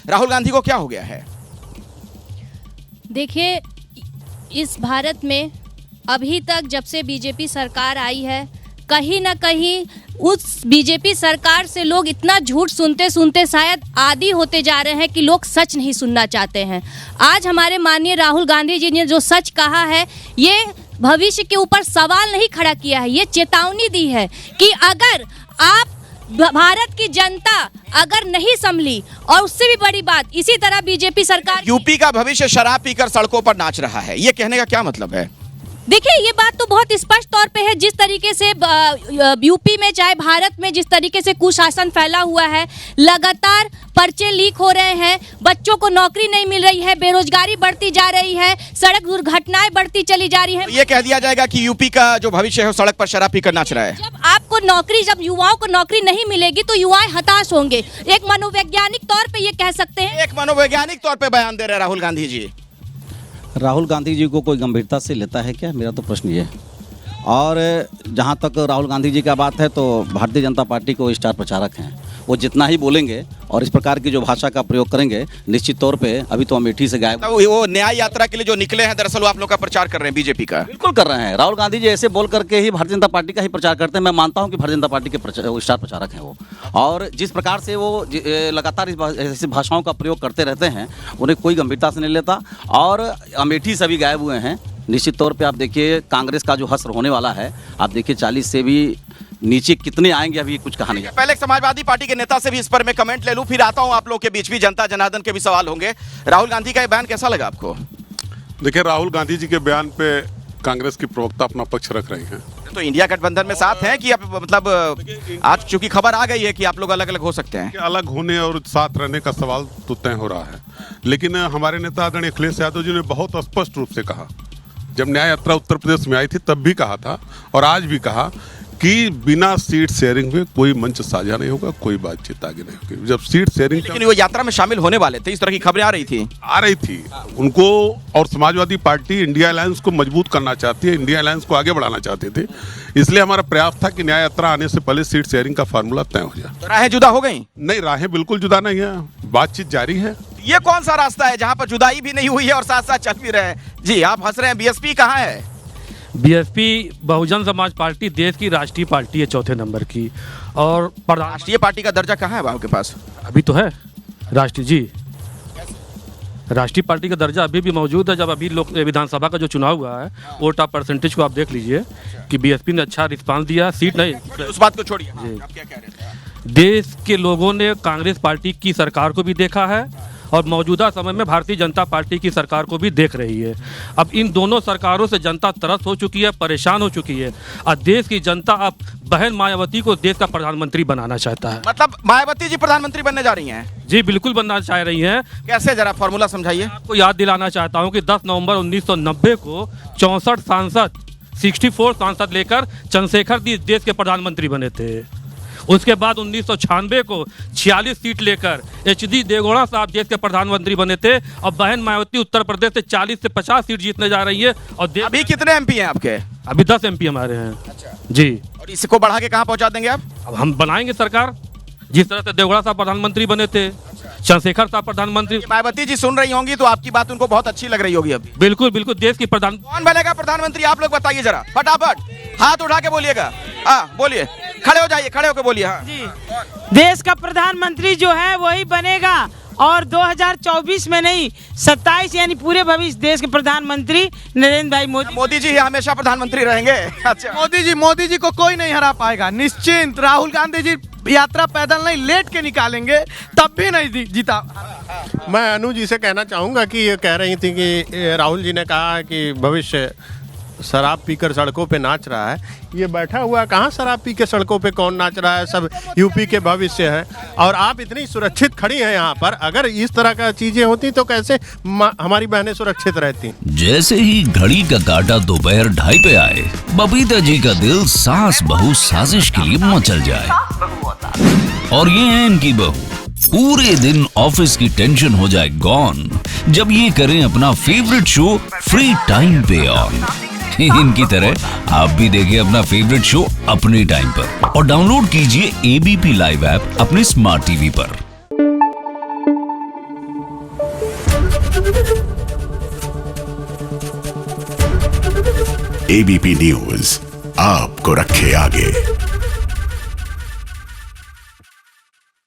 राहुल गांधी को क्या हो गया है? देखिए, इस भारत में अभी तक जब से बीजेपी सरकार आई है, कहीं ना कहीं उस बीजेपी सरकार से लोग इतना झूठ सुनते सुनते शायद आदी होते जा रहे हैं कि लोग सच नहीं सुनना चाहते हैं। आज हमारे माननीय राहुल गांधी जी ने जो सच कहा है, ये भविष्य के ऊपर सवाल नहीं खड़ा किया है, ये चेतावनी दी है कि अगर आप भारत की जनता अगर नहीं संभली, और उससे भी बड़ी बात, इसी तरह बीजेपी सरकार यूपी का भविष्य शराब पीकर सड़कों पर नाच रहा है, ये कहने का क्या मतलब है? देखिए, ये बात तो बहुत स्पष्ट तौर पे है। जिस तरीके से यूपी में चाहे भारत में जिस तरीके से कुशासन फैला हुआ है, लगातार पर्चे लीक हो रहे हैं, बच्चों को नौकरी नहीं मिल रही है, बेरोजगारी बढ़ती जा रही है, सड़क दुर्घटनाएं बढ़ती चली जा रही हैं। तो ये कह दिया जाएगा कि यूपी का जो भविष्य है वो सड़क पर शराब पीकर नाच रहा है। जब युवाओं को नौकरी नहीं मिलेगी तो युवाएं हताश होंगे। एक मनोवैज्ञानिक तौर पे ये कह सकते हैं। एक मनोवैज्ञानिक तौर पे बयान दे रहे हैं राहुल गांधी जी। राहुल गांधी जी को कोई गंभीरता से लेता है क्या? मेरा तो प्रश्न ये है। और जहाँ तक राहुल गांधी जी का बात है, तो भारतीय जनता पार्टी को स्टार प्रचारक हैं। वो जितना ही बोलेंगे और इस प्रकार की जो भाषा का प्रयोग करेंगे, निश्चित तौर पे अभी तो अमेठी से गायब। वो न्याय यात्रा के लिए जो निकले हैं, दरअसल वो आप लोग का प्रचार कर रहे हैं बीजेपी का। बिल्कुल कर रहे हैं। राहुल गांधी जी ऐसे बोल करके ही भारतीय जनता पार्टी का ही प्रचार करते हैं। मैं मानता हूं कि भारतीय जनता पार्टी के स्टार प्रचारक हैं वो। और जिस प्रकार से वो लगातार ऐसी भाषाओं का प्रयोग करते रहते हैं, उन्हें कोई गंभीरता से नहीं लेता। और अमेठी से भी गायब हुए हैं। निश्चित तौर पे आप देखिए, कांग्रेस का जो हश्र होने वाला है, आप देखिए 40 से भी नीचे कितने आएंगे, अभी कुछ कहा नहीं है। पहले समाजवादी पार्टी के नेता से भी इस पर मैं कमेंट ले लूं, फिर आता हूं आप लोग के बीच भी जनता जनार्दन के भी सवाल होंगे। राहुल गांधी का ये बयान कैसा लगा आपको? देखिए, राहुल गांधी जी के बयान पे कांग्रेस की प्रवक्ता अपना पक्ष रख रही हैं। तो इंडिया गठबंधन में साथ हैं कि अब मतलब आज चूंकि खबर आ गई है कि आप लोग अलग अलग हो सकते हैं? अलग होने और साथ रहने का सवाल तो तय हो रहा है, लेकिन हमारे नेता आदरणीय अखिलेश यादव जी ने बहुत स्पष्ट रूप से कहा, जब न्याय यात्रा उत्तर प्रदेश में आई थी तब भी कहा था और आज भी कहा कि बिना सीट शेयरिंग में कोई मंच साझा नहीं होगा, कोई बातचीत आगे नहीं होगी। जब सीट शेयरिंग, लेकिन वो यात्रा में शामिल होने वाले थे, इस तरह की खबरें आ रही थी उनको। और समाजवादी पार्टी इंडिया अलायंस को मजबूत करना चाहती है, इंडिया अलायंस को आगे बढ़ाना चाहते थे, इसलिए हमारा प्रयास था कि न्याय यात्रा आने से पहले सीट शेयरिंग का फार्मूला तय हो जाए। तो राहें जुदा हो गई? नहीं, राहें बिल्कुल जुदा नहीं है, बातचीत जारी है। ये कौन सा रास्ता है जहां पर जुदाई भी नहीं हुई है और साथ साथ चल भी रहे हैं? जी, आप हंस रहे हैं। बीएसपी कहाँ है? बीएसपी बहुजन समाज पार्टी देश की राष्ट्रीय पार्टी है, चौथे नंबर की। और राष्ट्रीय पार्टी का दर्जा कहाँ है आपके पास? अभी तो है राष्ट्रीय, जी राष्ट्रीय पार्टी का दर्जा अभी भी मौजूद है। जब अभी लोग विधानसभा का जो चुनाव हुआ है, वोट ऑफ परसेंटेज को आप देख लीजिए कि बीएसपी ने अच्छा रिस्पांस दिया। सीट नहीं, उस बात को छोड़िए, आप क्या कह रहे थे? देश के लोगों ने कांग्रेस पार्टी की सरकार को भी देखा है और मौजूदा समय में भारतीय जनता पार्टी की सरकार को भी देख रही है। अब इन दोनों सरकारों से जनता त्रस्त हो चुकी है, परेशान हो चुकी है, और देश की जनता अब बहन मायावती को देश का प्रधानमंत्री बनाना चाहता है। मतलब मायावती जी प्रधानमंत्री बनने जा रही हैं? जी बिल्कुल बनना चाह रही हैं। कैसे, जरा फॉर्मूला समझाइए। आपको याद दिलाना चाहता हूं कि 10 नवंबर 1990 को 64 सांसद लेकर चंद्रशेखर देश के प्रधानमंत्री बने थे। उसके बाद 1996 को 46 सीट लेकर एचडी देवगौड़ा साहब देश के प्रधानमंत्री बने थे। और बहन मायावती उत्तर प्रदेश से 40 से 50 सीट जीतने जा रही है। और अभी कितने एमपी हैं आपके? अभी 10 एमपी हमारे हैं। अच्छा जी। और इसको बढ़ा के कहाँ पहुँचा देंगे आप? अब हम बनाएंगे सरकार, जिस तरह से देवगौड़ा साहब प्रधानमंत्री बने थे, चंद्रशेखर साहब प्रधानमंत्री। मायावती जी सुन रही होंगी तो आपकी बात उनको बहुत अच्छी लग रही होगी अभी। बिल्कुल बिल्कुल। देश की कौन बनेगा प्रधानमंत्री आप लोग बताइए जरा, फटाफट हाथ उठा के बोलिएगा। हाँ बोलिए, खड़े हो जाइए, खड़े होकर बोलिए। हाँ जी, देश का प्रधानमंत्री जो है वही बनेगा, और 2024 में नहीं 27 यानी पूरे भविष्य देश के प्रधानमंत्री नरेंद्र भाई मोदी। मोदी जी हमेशा प्रधानमंत्री रहेंगे? अच्छा, मोदी जी को कोई नहीं हरा पाएगा, निश्चिंत। राहुल गांधी जी यात्रा पैदल नहीं, लेट के निकालेंगे, तब भी नहीं जीता। मैं अनु जी से कहना चाहूँगा कि ये कह रही थी कि राहुल जी ने कहा कि भविष्य शराब पीकर सड़कों पे नाच रहा है। ये बैठा हुआ है, कहाँ शराब पी के सड़कों पे कौन नाच रहा है? सब यूपी के भविष्य है। और आप इतनी सुरक्षित खड़ी हैं यहाँ पर, अगर इस तरह का चीजें होती तो कैसे हमारी बहनें सुरक्षित रहती? जैसे ही घड़ी का काटा दोपहर 2:30 पे आए, बबीता जी का दिल सास बहू साजिश के लिए मचल जाए। और ये है इनकी बहू, पूरे दिन ऑफिस की टेंशन हो जाए गॉन जब ये करें अपना फेवरेट शो फ्री टाइम पे ऑन। इनकी तरह आप भी देखिए अपना फेवरेट शो अपने टाइम पर और डाउनलोड कीजिए एबीपी लाइव ऐप अपने स्मार्ट टीवी पर। एबीपी न्यूज आपको रखे आगे।